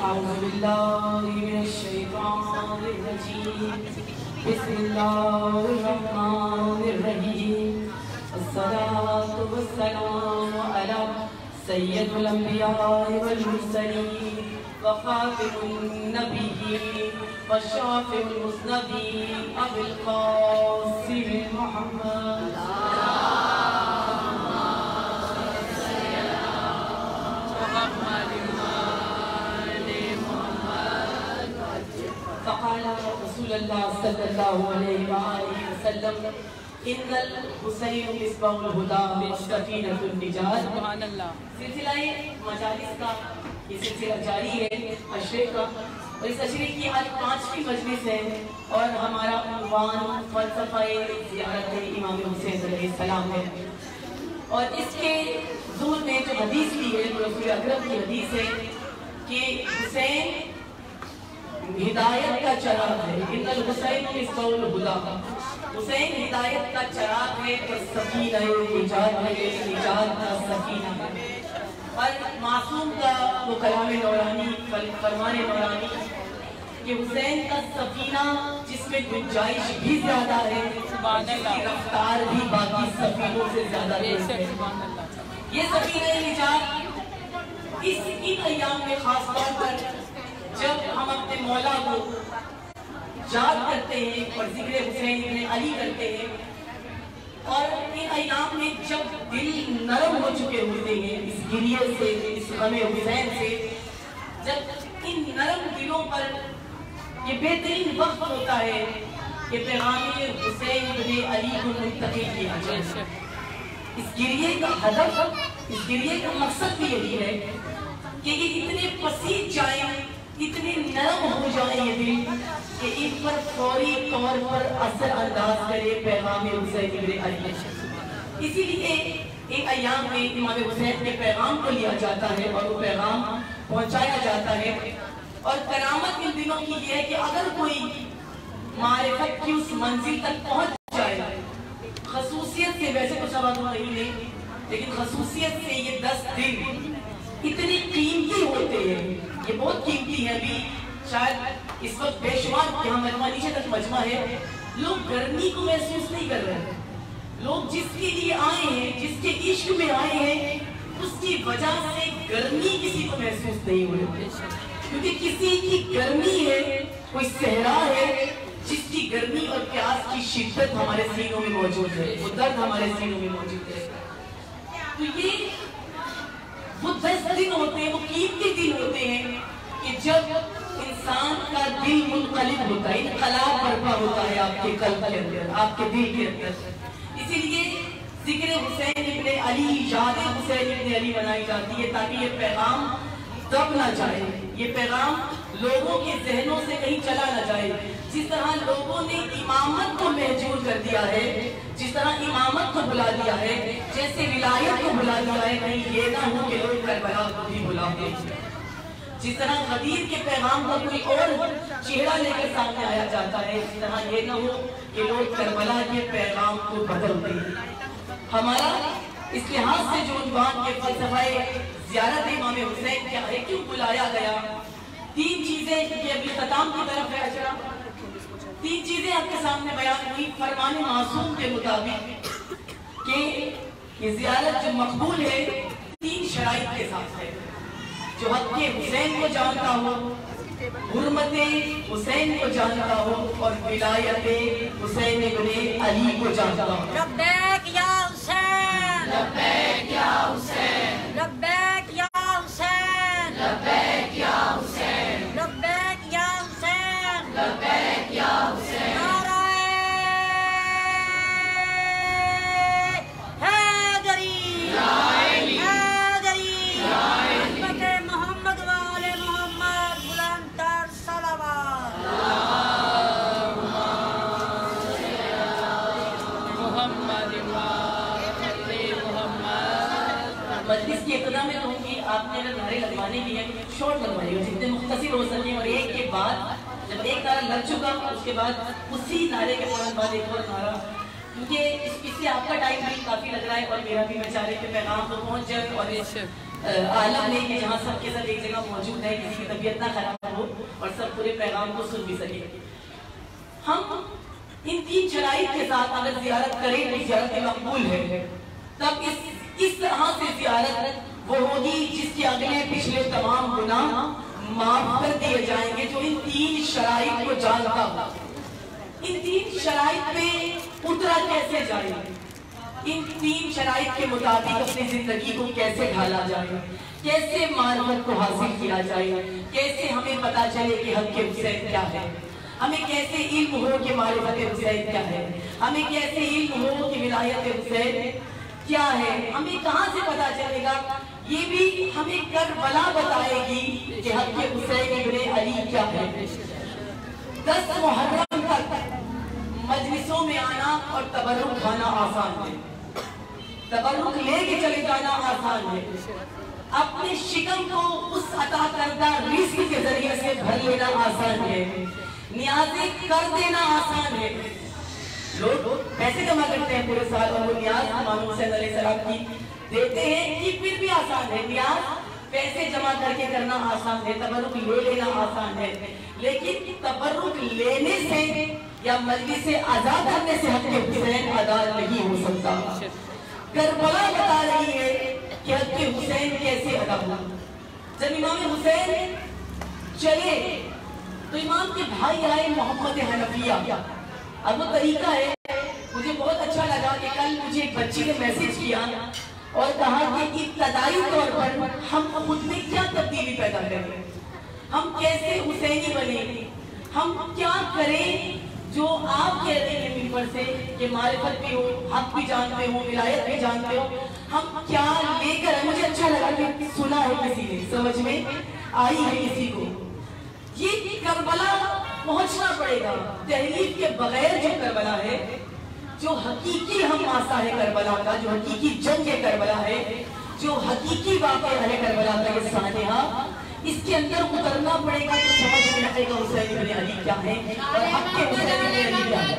أعوذ بالله من الشيطان الرجيم بسم الله الرحمن الرحيم الصلاة والسلام على سيد الأنبياء والمرسلين وخاتم النبيين وشافع المذنبين أبي القاسم محمد فقال رسول الله صلى الله عليه وآله وسلم إن الحسين مصباح الهدى وسفينة النجاة. سلسلہ مجالس کا یہ سلسلہ جاری ہے عشرے کا، اور اس عشرے کی آج 5ویں مجلس ہے اور ہمارا عنوان فلسفہ زیارت امام حسین علیہ السلام ہے. اور اس کے ضمن میں جو حدیث لی ہے رسول اکرم کی حدیث ہے کہ حسین ہدایت کا چراغ ہے. ان الحسین مصباح الہدی، حسین ہدایت کا چراغ ہے اور سفینہ نجات ہے، نجات کا سفینہ ہے. اور معصوم کا وہ کلام نورانی فرمان نورانی کہ حسین کا سفینہ جس میں گنجائش بھی زیادہ ہے، جس کی رفتار بھی باقی سفینوں سے زیادہ ہے. یہ سفینہ نجات ان ایام میں خاص طور پر جب ہم اپنے مولا کو یاد کرتے ہیں اور ذکر حسین ابن علی کرتے ہیں، اور ان ایام میں جب دل نرم ہو چکے ہوتے ہیں اس گریے سے، اس غم حسین سے، جب ان نرم دلوں پر یہ بہترین وقت ہوتا ہے کہ پیغام حسین ابن علی کو منتقل کیا جائے. اس گریے کا ہدف، اس گریے کا مقصد بھی یہی ہے کہ یہ اتنے پسیج جائیں، اتنے نرم ہو جائیں یہ دل کہ ان پر فوری طور پر اثر انداز کرے پیغام حسین ابن علی. اسی لیے ان ایام میں امام حسین کے پیغام کو لیا جاتا ہے اور وہ پیغام پہنچایا جاتا ہے. اور کرامت ان دنوں کی یہ ہے کہ اگر کوئی معرفت کی اس منزل تک پہنچ جائے، خصوصیت سے، ویسے تو سوال نہیں ہے لیکن خصوصیت سے یہ 10 دن اتنے قیمتی ہوتے ہیں، یہ بہت قیمتی ہے. ابھی شاید اس وقت بے شمار یہاں مجمع نیچے تک مجمع ہے، لوگ گرمی کو محسوس نہیں کر رہے ہیں. لوگ جس کے لیے آئے ہیں، جس کے عشق میں آئے ہیں، اس کی وجہ سے گرمی کسی کو محسوس نہیں ہو رہی، کیونکہ کسی کی گرمی ہے، کوئی صحرا ہے جس کی گرمی اور پیاس کی شدت ہمارے سینوں میں موجود ہے، وہ درد ہمارے سینوں میں موجود ہے. تو یہ وہ 10 دن ہوتے ہیں، وہ قیمتی دن ہوتے ہیں کہ جب انسان کا دل منقلب ہوتا ہے، انقلاب برپا ہوتا ہے آپ کے قلب کے اندر، آپ کے دل کے اندر. اسی لیے ذکر حسین ابن علی، یاد حسین ابن علی بنائی جاتی ہے تاکہ یہ پیغام دب نہ جائے، یہ پیغام لوگوں کے ذہنوں سے کہیں چلا نہ جائے. جس طرح لوگوں نے امامت کو محجور کر دیا ہے، جس طرح امامت کو بلا دیا ہے، جیسے ولایت کو بلا دیا ہے، کہیں یہ نہ ہو کہ لوگ کربلا کو بھی بلا دیں. جس طرح غدیر کے پیغام کا کوئی اور چہرہ لے کر سامنے آیا جاتا ہے، اس طرح یہ نہ ہو کہ لوگ کربلا کے پیغام کو بدل دیں. ہمارا اس لحاظ سے جو عنوان کے فلسفہ زیارت امام حسین کیا ہے، کیوں بلایا گیا، 3 چیزیں کہ ابھی ختام کی طرف ہے اشرا، 3 چیزیں آپ کے سامنے بیان ہوئی فرمان معصوم کے مطابق کہ یہ زیارت جو مقبول ہے 3 شرائط کے ساتھ ہے. جو حق حسین کو جانتا ہو، حرمت حسین کو جانتا ہو، اور ولایت حسین ابن علی کو جانتا ہو. لبیک یا حسین، لبیک یا حسین، لبیک یا حسین، لبیک یا حسین، لبیک یا حسین، لبیک یا حسین. نعرہ حیدری، حیدری، حضرت محمد و آل محمد، بلند تر صلوات. مجلس کی ابتدا میں کہوں گی آپ نے اگر نعرے لگوانے بھی ہیں شارٹ لگوائی ہو، جتنے مختصر ہو سکیں، اور ایک کے بعد جب ایک نعرہ لگ چکا اس کے بعد اسی نعرے کے فوراً بعد ایک اور نعرہ کیونکہ اس سے آپ کا ٹائم بھی کافی لگ رہا ہے اور میرا بھی، میں چاہ رہی کہ پیغام تو پہنچ جائے اور اس عالم میں کہ جہاں سب کے سب ایک جگہ موجود ہے، کسی کی طبیعت نہ خراب ہو اور سب پورے پیغام کو سن بھی سکے۔ ہم ان 3 شرائط کے ساتھ اگر زیارت کریں تو زیارت مقبول ہے، تب اس طرح سے زیارت وہ ہوگی جس کے اگلے پچھلے تمام گناہ معاف کر دیے جائیں گے، جو ان 3 شرائط کو جانتا ہو۔ ان 3 شرائط پہ اترا کیسے جائے، ان 3 شرائط کے مطابق اپنی زندگی کو کیسے ڈھالا جائے، کیسے معرفت کو حاصل کیا جائے، کیسے ہمیں پتا چلے کہ حق حسین کیا ہے، ہمیں کیسے علم ہو کہ معرفت حسین کیا ہے، ہمیں کیسے علم ہو کہ ولایت حسین کیا ہے، ہمیں کہاں سے پتا چلے گا، یہ بھی ہمیں کربلا بتائے گی کہ حق حسین ابن علی کیا ہے۔ 10 محرم تک مجلسوں میں آنا اور تبرک کھانا آسان ہے، تبرک لے کے چلے جانا آسان ہے، اپنے شکم کو اس عطا کردہ رزق کے ذریعے سے بھر لینا آسان ہے، نیازیں کر دینا آسان ہے۔ لوگ پیسے جمع کرتے ہیں پورے سال اور وہ نیاز امام حسین علیہ السلام کی دیتے ہیں، یہ پھر بھی آسان ہے۔ نیاز پیسے جمع کر کے کرنا آسان ہے، تبرک لے لینا آسان ہے، لیکن تبرک لینے سے یا مجلس ادا کرنے سے حق حسین ادا نہیں ہو سکتا۔ کربلا بتا رہی ہے کہ حق حسین کیسے ادا ہوا۔ جب امام حسین چلے تو امام کے بھائی آئے محمد حنفیہ۔ اب وہ طریقہ ہے، مجھے بہت اچھا لگا کہ کل مجھے ایک بچی نے میسج کیا اور کہا کہ ابتدائی طور پر ہم خود میں کیا تبدیلی پیدا کریں، ہم کیسے حسینی بنیں، ہم کیا کریں جو آپ کہتے ہیں ممبر سے کہ معرفت بھی ہو، حق بھی جانتے ہو، ولایت بھی جانتے ہو، ہم کیا لے کر آئے۔ مجھے اچھا لگا کہ سنا ہے کسی نے، سمجھ میں آئی ہے کسی کو۔ یہ کربلا پہنچنا پڑے گا، تحریف کے بغیر جو کربلا ہے، جو حقیقی ہم آسا ہے کربلا کا، جو حقیقی جنگ کربلا ہے، جو حقیقی واقعہ ہے کربلا کا یہ سانحہ، اس کے اندر اترنا پڑے گا تو سمجھ میں آئے گا حسین ابن علی کیا ہے اور حق کے حسین ابن علی کیا ہے۔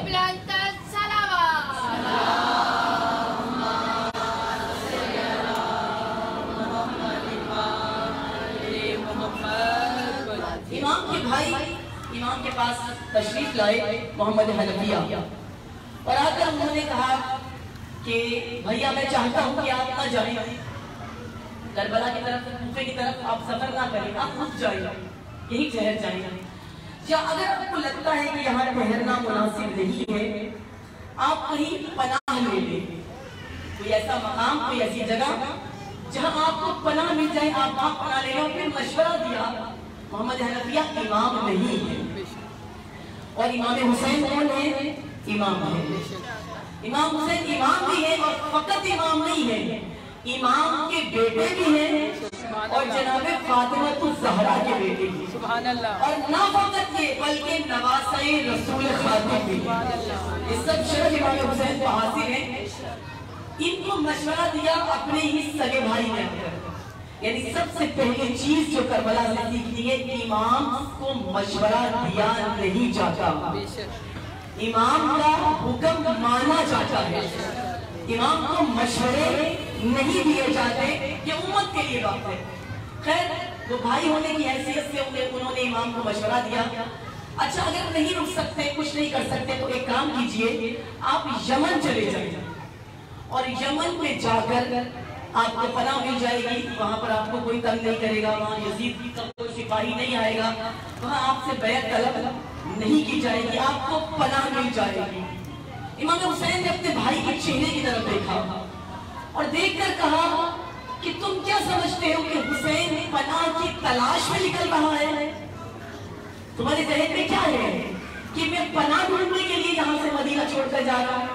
امام کے بھائی امام کے پاس تشریف لائے محمد حنفیہ اور آ کر انہوں نے کہا کہ بھیا میں چاہتا ہوں کہ آپ نہ جائیں کربلا کی طرف، کوفے کی طرف آپ سفر نہ کریں، آپ خود جائیں، یہی ٹھہر جائیں، یا اگر آپ کو لگتا ہے کہ یہاں ٹھہرنا مناسب نہیں ہے آپ کہیں پناہ لے لیں، کوئی ایسا مقام، کوئی ایسی جگہ جہاں آپ کو پناہ مل جائے، آپ وہاں پناہ لے لو۔ پھر مشورہ دیا، محمد حنفیہ امام نہیں ہے اور امام حسین کون ہے؟ امام ہے۔ امام حسین امام بھی ہے اور فقط امام نہیں ہے، امام کے بیٹے بھی ہیں اور جناب فاطمہ الزہرا کے بیٹے بھی، اور نہ فقط یہ بلکہ نواسہ رسول خاتم بھی، یہ سب شرف امام حسین کو حاصل ہیں۔ ان کو مشورہ دیا اپنے ہی سگے بھائی نے، یعنی سب سے پہلی چیز جو کربلا سے سیکھنی ہے، امام کو مشورہ دیا نہیں جاتا، امام کا حکم مانا جاتا ہے، امام کو مشورے نہیں دیے جاتے، یہ امت کے لیے بات ہے۔ خیر وہ بھائی ہونے کی حیثیت سے انہوں نے امام کو مشورہ دیا، اچھا اگر نہیں رک سکتے، کچھ نہیں کر سکتے تو ایک کام کیجئے، آپ یمن چلے جائیں اور یمن میں جا کر آپ کو پناہ مل جائے گی، وہاں پر آپ کو کوئی تنگ نہیں کرے گا، وہاں یزید کا کوئی سپاہی نہیں آئے گا، وہاں آپ سے بیعت طلب نہیں کی جائے گی، آپ کو پناہ مل جائے گی۔ امام حسین نے اپنے بھائی کے چہرے کی طرف دیکھا اور دیکھ کر کہا کہ تم کیا سمجھتے ہو کہ حسین پناہ کی تلاش میں نکل رہا ہے؟ تمہارے ذہن میں کیا ہے کہ میں پناہ ڈھونڈنے کے لیے یہاں سے مدینہ چھوڑ کر جا رہا ہوں،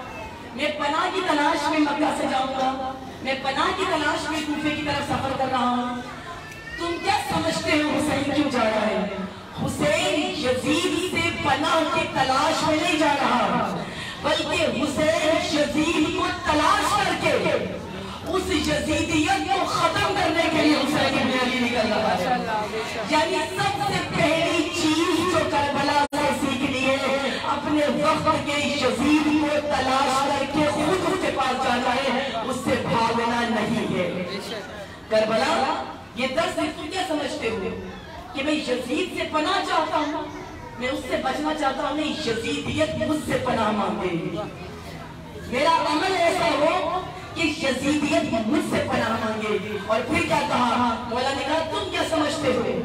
میں پناہ کی تلاش میں مکہ سے جاؤں گا، میں پناہ کی تلاش میں کوفے کی طرف سفر کر رہا ہوں، تم کیا سمجھتے ہو حسین کیوں جا رہا ہے؟ حسین یزید سے پناہ کی تلاش میں نہیں جا رہا، بلکہ حسین یزید کو تلاش کر کے اس یزیدیت کو ختم کرنے کے لیے حسین ابن علی نکل رہا ہے۔ یعنی سب سے پہلی چیز جو کربلا سے سیکھنی ہے، اپنے اپنے وقت کے یزید کو تلاش کر کے خود اس کے پاس جانا ہے، اس سے بھاگنا نہیں ہے۔ کربلا یہ درس تم کیا سمجھتے ہو کہ میں یزید سے پناہ چاہتا ہوں، میں اس سے بچنا چاہتا ہوں؟ نہیں، یزیدیت مجھ سے پناہ مانگے، میرا عمل ایسا ہو کہ یزیدیت مجھ سے پناہ مانگے۔ اور پھر کیا کہا مولا نے کہا تم کیا سمجھتے ہو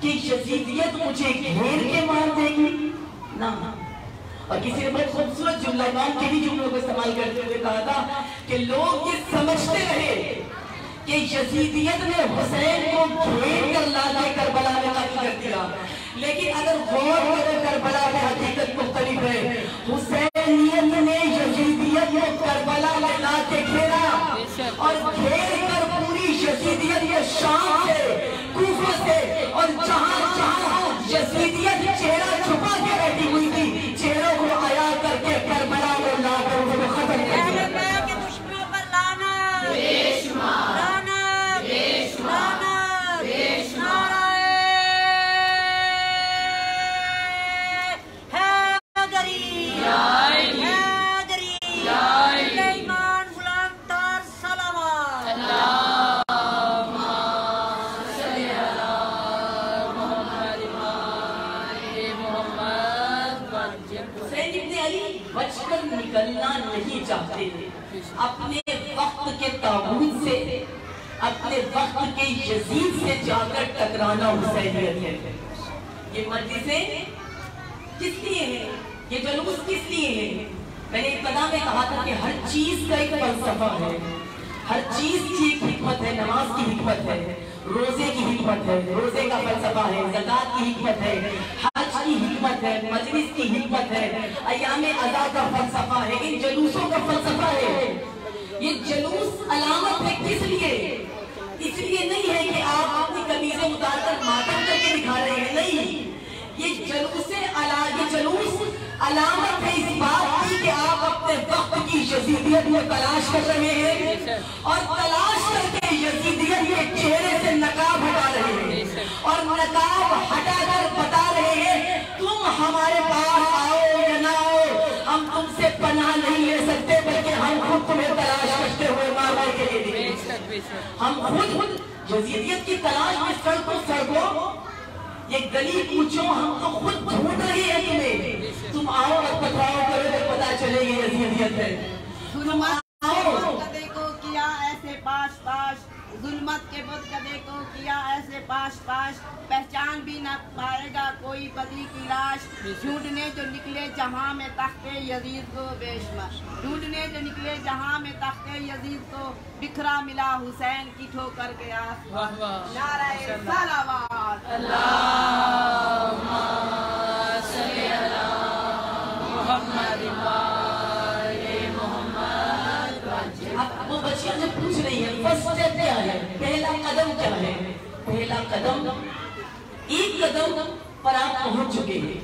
کہ یزیدیت مجھے گھیر کے مار دے گی؟ نہ۔ اور کسی نے بہت خوبصورت جملہ امام کے بھی جملوں کو استعمال کرتے ہوئے کہا تھا کہ لوگ یہ سمجھتے رہے کہ یزیدیت نے حسین کو گھیر کر لا کے کربلا میں قتل کر دیا، لیکن اگر غور کرے کربلا میں حقیقت مختلف ہے۔ حسینیت نے یزیدیت کو کربلا میں لا کے گھیرا اور گھیر کر پوری یزیدیت کے شام سے، کوفہ سے، اور جہاں جہاں یزیدیت چہرہ چھپا کے بیٹھی ہوئی تھی، چہروں کو عیاں کر کے کربلا میں لا کر اس کو ختم کر دیا۔ نکلنا نہیں چاہتے تھے اپنے وقت کے طاغوت سے، اپنے وقت کے یزید سے جا کر ٹکرانا حسینیت ہے۔ یہ مجلسیں کس لیے ہیں؟ یہ جلوس کس لیے ہیں؟ میں نے ابتدا میں کہا تھا کہ ہر چیز کا ایک فلسفہ ہے، ہر چیز کی ایک حکمت ہے۔ نماز کی حکمت ہے، روزے کی حکمت ہے، روزے کا فلسفہ ہے، زکوٰۃ کی حکمت ہے، حج کی حکمت ہے، مجلس کی حکمت ہے، ایام عزا کا فلسفہ ہے، ان جلوسوں کا فلسفہ ہے۔ یہ جلوس علامت ہے کس لیے؟ اس لیے نہیں ہے کہ آپ اپنی قمیضیں اتار کر ماتم کر کے دکھا رہے ہیں، نہیں، یہ جلوس علامت ہے اس بات کی کہ آپ اپنے وقت کی یزیدیت میں تلاش کر رہے ہیں، اور تلاش کر کے یزیدیت کے چہرے سے نقاب ہٹا رہے ہیں، اور نقاب ہٹا کر بتا رہے ہیں تم ہمارے پاس آؤ یا نہ آؤ، ہم تم سے پناہ نہیں لے سکتے، بلکہ ہم خود تمہیں تلاش کرتے ہوئے مارنے کے لیے دیں۔ ہم خود یزیدیت کی تلاش میں سڑکوں سڑکوں، یہ گلی پوچھو، ہم تو خود ڈھونڈ رہی ہے تمہیں، تم آؤ اور پتھراؤ کرو تو پتا چلے یہ یزیدیت ہے۔ تم آؤ۔ کدے کو کیا ایسے پاش پاش، ظلمت کے بت کدے کو کیا ایسے پاش پاش، پہچان بھی نہ پائے گا کوئی بدی کی لاش، ڈھونڈنے جو نکلے جہاں میں تخت یزید کو بیشمار، ڈھونڈنے جو نکلے جہاں میں تخت یزید کو، بکھرا ملا حسین کی ٹھوکر کے آس، نعرہ صلوات۔ اللہم صلی علی محمد وآل محمد۔ اب وہ بچیاں جب پوچھ رہی ہیں فرسٹ اسٹیپ کیا ہے، پہلا قدم کیا ہے؟ پہلا قدم، ایک قدم پر آپ پہنچ چکے ہیں،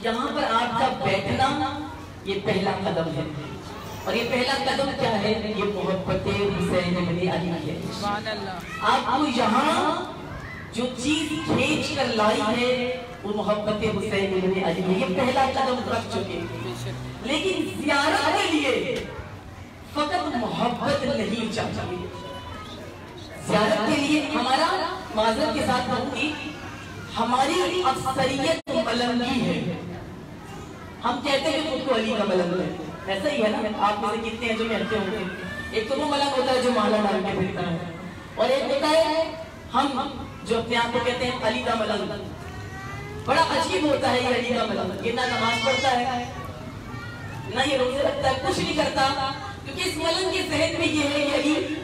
یہاں پر آپ کا بیٹھنا یہ پہلا قدم ہے، اور یہ پہلا قدم کیا ہے؟ یہ محبت حسین بن علی ہے۔ آپ کو یہاں جو چیز کھینچ کر لائی ہے وہ محبت حسین بن علی ہے، یہ پہلا قدم رکھ چکے ہیں۔ لیکن زیارت کے لیے فقط محبت نہیں چاہیے، زیارت کے لیے ہمارا معذرت کے ساتھ کہوں گی، ہماری اکثریت ملنگی ہے، ہم کہتے ہیں خود کو علی کا ملنگ ہے، ایسا ہی ہے نا؟ آپ میں سے کتنے ہیں جو کہتے ہوں گے؟ ایک تو وہ ملنگ ہوتا ہے جو مالا ڈال کے پھرتا ہے، اور ایک ہوتا ہے ہم جو اپنے آپ کو کہتے ہیں علی کا ملنگ۔ بڑا عجیب ہوتا ہے یہ علی کا ملنگ، یہ نہ نماز پڑھتا ہے، نہ یہ روزے رکھتا ہے، کچھ نہیں کرتا، کیونکہ اس ملنگ کے ذہن میں یہ ہے کہ علی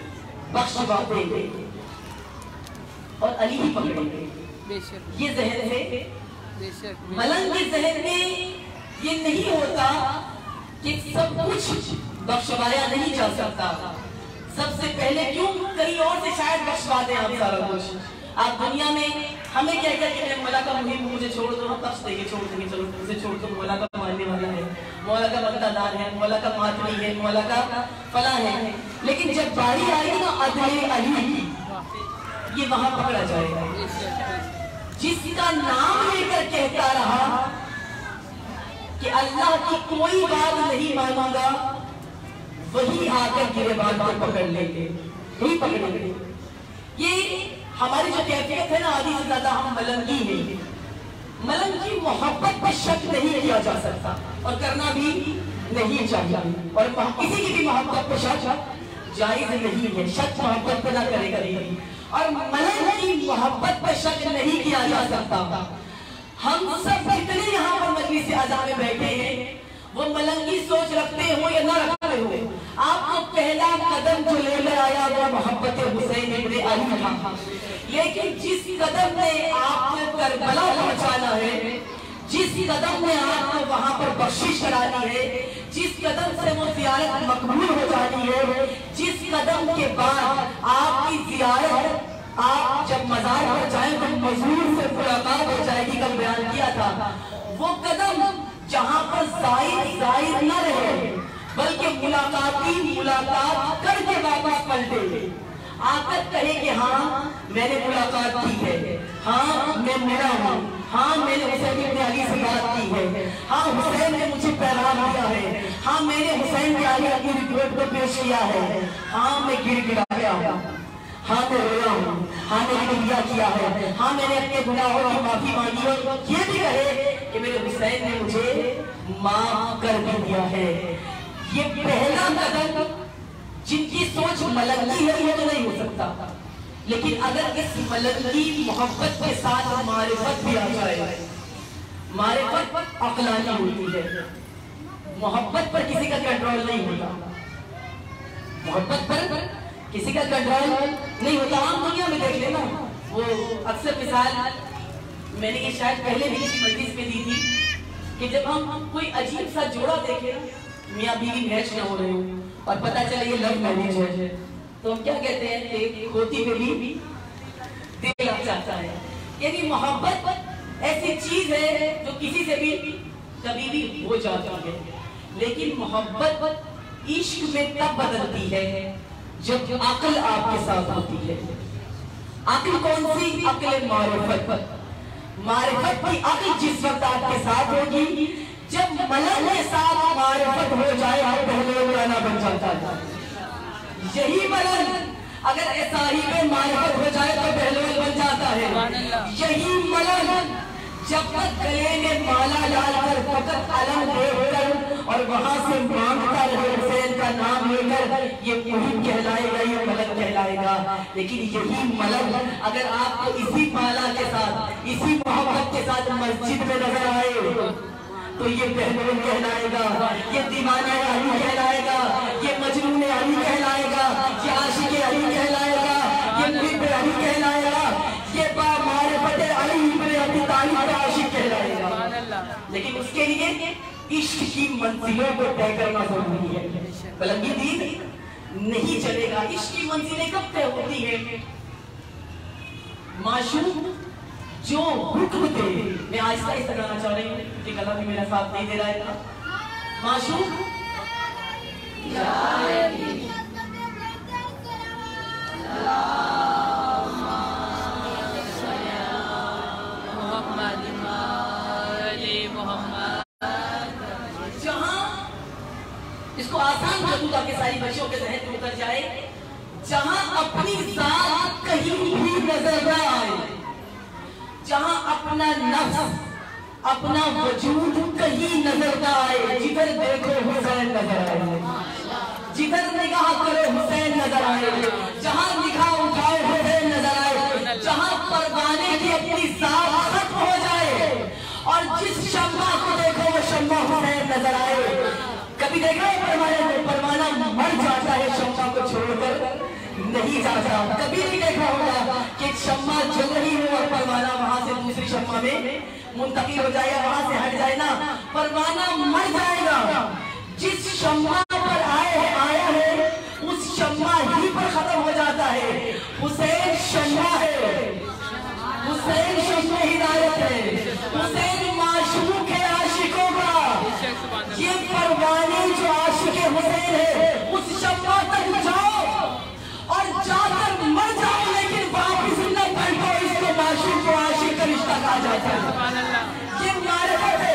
بخش باتیں گے اور علی ہی پکڑیں گے، یہ ذہن ہے۔ ملنگ کے ذہن میں یہ نہیں ہوتا کہ سب کچھ بخشوایا نہیں جا سکتا، سب سے پہلے کیوں کہیں اور سے شاید بخشوا دیں آپ سارا کچھ۔ آپ دنیا میں ہمیں کہہ کر کہ مولا کا محب مجھے چھوڑ دو، ہم بخش دیں گے، چھوڑ دیں گے، چلو مجھے چھوڑ دو، مولا کا ماننے والا ہے، مولا کا وفادار ہے، مولا کا ماتمی ہے، مولا کا فلاں ہے۔ لیکن جب باری آئے گی نا عدل علی کی، یہ وہاں پکڑا جائے گا۔ جس کا نام لے کر کہتا رہا کہ اللہ کی کوئی بات نہیں مانوں گا، وہی آ کر گرے بات کو پکڑ لیں گے، نہیں پکڑیں گے۔ یہ ہماری جو کیفیت ہے نا، آدھی سے زیادہ ہم ملنگی ہیں۔ ملنگ کی محبت پر شک نہیں کیا جا سکتا اور کرنا بھی نہیں چاہیے، اور کسی کی بھی محبت پر شک جائز نہیں ہے، شک محبت پر نہ کرے گا۔ اور ملنگ کی محبت پر شک نہیں کیا جا سکتا۔ ہم سب کتنے یہاں پر مجلس اعضاء میں بیٹھے ہیں، وہ ملنگی سوچ رکھتے ہو یا نہ رکھتے ہو، آپ کو پہلا قدم جو لے کر آیا وہ محبت حسین ابن علی تھا، لیکن جس قدم نے آپ کو کربلا پہنچانا ہے، جس قدم نے آپ کو وہاں پر بخشش کرانی ہے، جس قدم سے وہ زیارت مقبول ہو جانی ہے، جس قدم کے بعد آپ کی زیارت، آپ جب مزار پر جائیں تو مزور سے ملاقات ہو جائے گی، کل بیان کیا تھا، وہ قدم جہاں پر زائر نہ رہے بلکہ ملاقات کر کے واپس پلٹے، آ کر کہے کہ ہاں میں نے ملاقات کی ہے، ہاں میں ملا ہوں، ہاں میں نے حسین ابن علی سے بات کی ہے، ہاں حسین نے مجھے پیغام دیا ہے، ہاں میں نے حسین کے آگے اپنی رپورٹ کو پیش کیا ہے، ہاں میں گر گیا ہوں، ہاں میں رویا ہوں، ہاں میں نے گریہ کیا ہے، ہاں میں نے اپنے گناہوں کی معافی مانگی اور یہ بھی کہے کہ میرے حسین نے مجھے معاف کر دیا ہے۔ یہ پہلا قدم جن کی سوچ ملنگی ہے وہ تو نہیں ہو سکتا، لیکن اگر اس ملنگی محبت کے ساتھ معرفت بھی آ جائے، معرفت عقلانی ہوتی ہے، محبت پر کسی کا کنٹرول نہیں ہوتا، محبت پر کسی کا کنٹرول نہیں ہوتا۔ عام دنیا میں دیکھ لینا، وہ اکثر مثال میں نے یہ شاید پہلے بھی کسی مجلس میں دی تھی کہ جب ہم کوئی عجیب سا جوڑا دیکھیں، میاں بیوی میچ نہ ہو رہے ہوں اور پتہ چلے یہ لو میرج ہے، تو ہم کیا کہتے ہیں کہ کھوتی پہ بھی دل آ جاتا ہے۔ یعنی محبت ایسی چیز ہے جو کسی سے بھی کبھی بھی ہو جاتی ہے، لیکن محبت عشق میں تب بدلتی ہے جب عقل آپ کے ساتھ ہوتی ہے۔ عقل کون سی؟ عقل معرفت۔ معرفت کی عقل جس وقت آپ کے ساتھ ہوگی، جب ملنگ کے ساتھ معرفت ہو جائے اور پہلے مولانا بن جاتا ہے۔ یہی ملنگ اگر صاحب معرفت ہو جائے تو پہلوان بن جاتا ہے۔ یہی ملنگ جب تک گلے میں مالا ڈال کر فقط علم دیکھ کر اور وہاں سے مانگتا رہے حسین کا نام لے کر، یہ محب کہلائے گا، یہ ملنگ کہلائے گا۔ لیکن یہی ملنگ اگر آپ کو اسی مالا کے ساتھ، اسی محبت کے ساتھ مسجد میں نظر آئے تو یہ پہلوان کہلائے گا، یہ دیوانہ علی کہلائے گا، یہ مجنون علی کہلائے گا، یہ عاشق علی کہلائے گا، یہ محب علی کہلائے گا، یہ با معرفت علی ابن ابی طالب کا عاشق کہلائے گا۔ لیکن اس کے لیے عشق کی منزلوں کو طے کرنا ضروری ہے، ملنگی دین نہیں چلے گا۔ عشق کی منزلیں کب طے ہوتی ہیں؟ معشوق جو حکم دے، میں آہستہ آہستہ کہنا چاہ رہی ہوں کہ گلا بھی میرا ساتھ نہیں دے رہا ہے۔ معشوق جہاں اس کو آسان کر دوں تاکہ ساری بچوں کے ذہن میں اتر جائے، جہاں اپنی ذات کہیں بھی نظر نہ آئے، جہاں اپنا نفس، اپنا وجود کہیں نظر نہ آئے، جدھر دیکھو حسین نظر آئے، جدھر نگاہ کرو حسین نظر آئے، جہاں نگاہ اٹھاؤ حسین نظر آئے، جہاں پروانے کی اپنی ذات ختم ہو جائے اور جس شمع کو دیکھو وہ شمع حسین نظر آئے۔ کبھی دیکھا ہے پروانہ مر جاتا ہے شمع کو چھوڑ کر نہیں جاتا، کبھی نہیں دیکھا ہوگا کہ شمع جل رہی ہو اور پروانہ وہاں سے دوسری شمع میں منتقل ہو جائے، وہاں سے ہٹ جائے نا، پروانہ مر جائے گا۔ جس شمع پر آیا ہے اس شمع ہی پر ختم ہو جاتا ہے۔ حسین شمع ہے، حسین شمع ہدایت ہے، حسین معشوق ہے عاشقوں کا۔ یہ پروانی جو عاشق حسین ہے اس شمع تک جاؤ اور جا کر مر جاؤ، لیکن واپس نہ پلٹو، اس کو معشوق و عاشق کا رشتہ کہا جاتا ہے۔ یہ معرفت ہے۔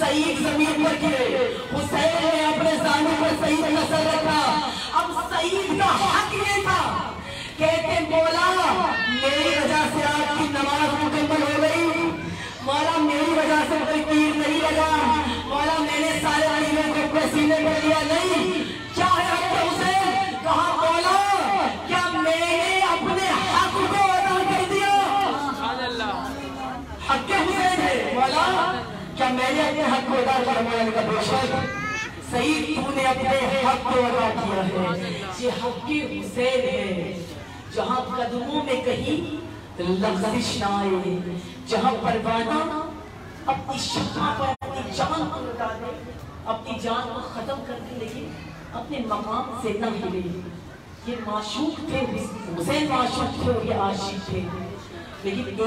سعید زمین پر گرے، حسین نے اپنے زانوں پر سعید کا سر رکھا۔ اب سعید کا حق یہ تھا، کہتے مولا میری وجہ سے آپ کی نماز مکمل ہو گئی، مولا میری وجہ سے کوئی تیر نہیں لگا، مولا میں نے سارے علیوں کو اپنے سینے پر لیا نہیں، کیا ہے حق حسین؟ کہا مولا کیا میں نے اپنے حق کو ادا کر دیا؟ حق حسین ہے مولا، کیا میں نے اپنے حق کو ادا کیا؟ مولا نے کہا بے شک سعید تو نے اپنے حق کو ادا کیا ہے، یہ حق حسین ہے۔ جہاں قدموں میں کہیں لغزش نہ آئے، جہاں پروانہ اپنی شمع پر اپنی جان کو لٹا دے، اپنی جان کو ختم کر دے، لیکن اپنے مقام سے نہ ہلے۔ یہ معشوق تھے، حسین معشوق تھے اور یہ عاشق تھے، لیکن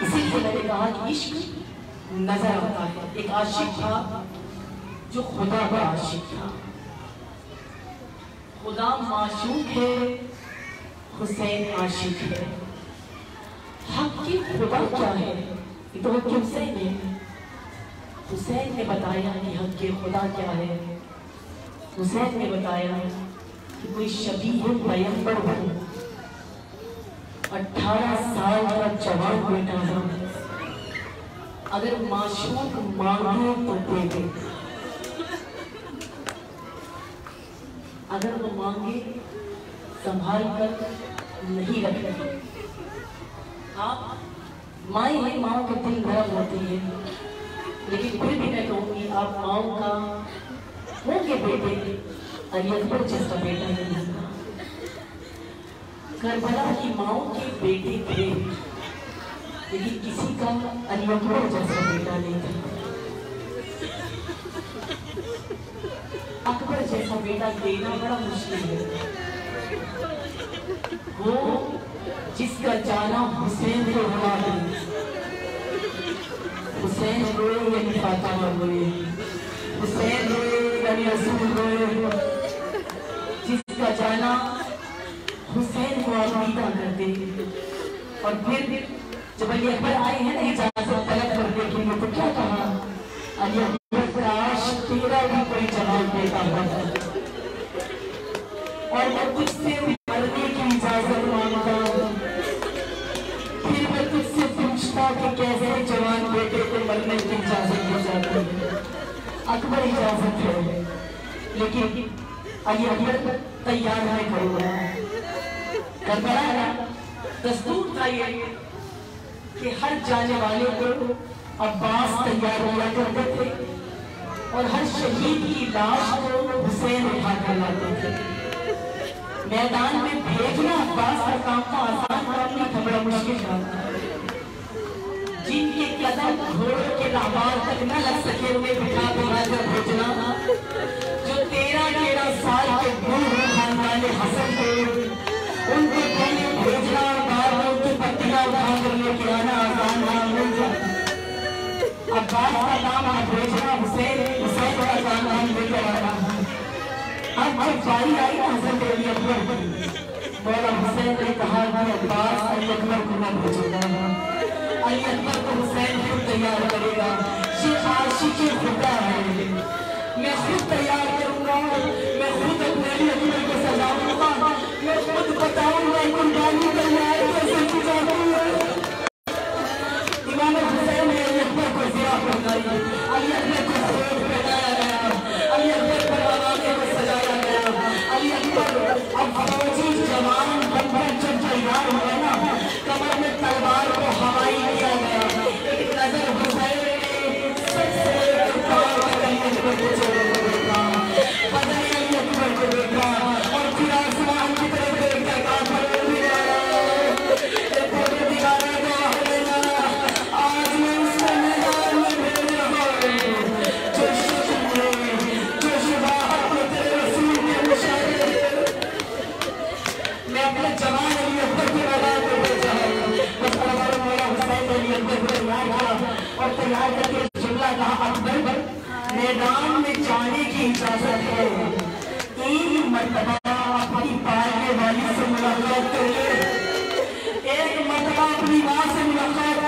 اسی لیے میں نے کہا کہ عشق نظر آتا ہے۔ ایک عاشق تھا جو خدا کا عاشق تھا، خدا معشوق ہے، حسین عاشق ہے۔ حق کی خدا کیا ہے؟ یہ تو حق حسین ہے۔ حسین نے بتایا کہ حق کی خدا کیا ہے۔ حسین نے بتایا کہ کوئی شبیہ پیغمبر ہو، 18 سال کا جوان بیٹا ہو، اگر معشوق مانگے تو دے دے، اگر وہ مانگے سنبھال کر نہیں رکھتے۔ آپ مائیں ہیں، ماں کے دل نرم ہوتی ہے، لیکن پھر بھی میں کہوں گی آپ ماں کا ہوں گے بیٹے، علی اکبر جیسا بیٹا نہیں ہوگا۔ کربلا کی ماں کے بیٹے تھے، لیکن کسی کا علی اکبر جیسا بیٹا نہیں تھا۔ اکبر جیسا بیٹا دینا بڑا مشکل ہے۔ وہ جس کا جانا حسین کو ہوا دے، حسین روئے یعنی فاطمہ روئے، حسین روئے یعنی رسول روئے، جس کا جانا حسین کو عقیدہ کر دے۔ اور پھر جب علی اکبر آئے ہیں نا اجازت طلب کرنے کے لیے تو کیا کہا؟ علی اکبر کاش تیرا بھی کوئی جواب دیتا ہوگا، اور وہ تجھ سے مرنے کی اجازت مانگتا، پھر میں تجھ سے پوچھتا کہ کیسے جوان بیٹے کو مرنے کی اجازت ہو جاتی ہے۔ اکبر اجازت ہے، لیکن علی اکبر تیار ہے کرنا۔ کربلا دستور تھا یہ کہ ہر جانے والے کو عباس تیار ہوا کرتے تھے، اور ہر شہید کی لاش کو حسین اٹھا کر لاتے تھے۔ میدان میں بھیجنا عباس کا کام تو آسان کام نہیں تھا، بڑا مشکل کام تھا۔ جن کے قدم گھوڑوں کے لاوار تک نہ لگ سکے انہیں بٹھا کر بھیجنا، جو 13 سال کے بوڑھے خاندان حسن تھے ان کو پہلے بھیجنا اور بعد میں ان کی پتیاں اٹھا کر لے کے آنا آسان کام نہیں تھا۔ عباس کا کام بھیجنا، حسین کا کام لے کر آنا۔ اب جب باری آئی نا حضرت علی اکبر، مولا حسین نے کہا کہ عباس علی اکبر کو نہ بھیجے گا، علی اکبر کو حسین خود تیار کرے گا۔ یہ عاشق خدا ہے، میں خود تیار کروں گا، میں خود اپنے علی اکبر کو سجاؤں گا، میں خود بتاؤں گا قربانی کرنا ہے کیسے کی جاتی ہے۔ امام حسین نے علی اکبر کو ضیاء فرمائی، علی اکبر کو سوٹ پہنایا گیا، علی اکبر پر آوازیں کو سجایا گیا۔ علی اکبر اب فوجی جوان بن کر جب تیار ہوئے نا، کمر میں تلوار کو ہوائی کیا گیا، ایک نظر حسین نے سب سے پار کر علی اکبر کو دیکھا، بدن علی اکبر کو دیکھا، اور پھر آسمان کی طرف دیکھ کر کہا اور تیار کر کے جملہ کہا اکبر میدان میں جانے کی اجازت ہے، ایک مرتبہ اپنی پالنے والی سے ملاقات کر لے، ایک مرتبہ اپنی ماں سے ملاقات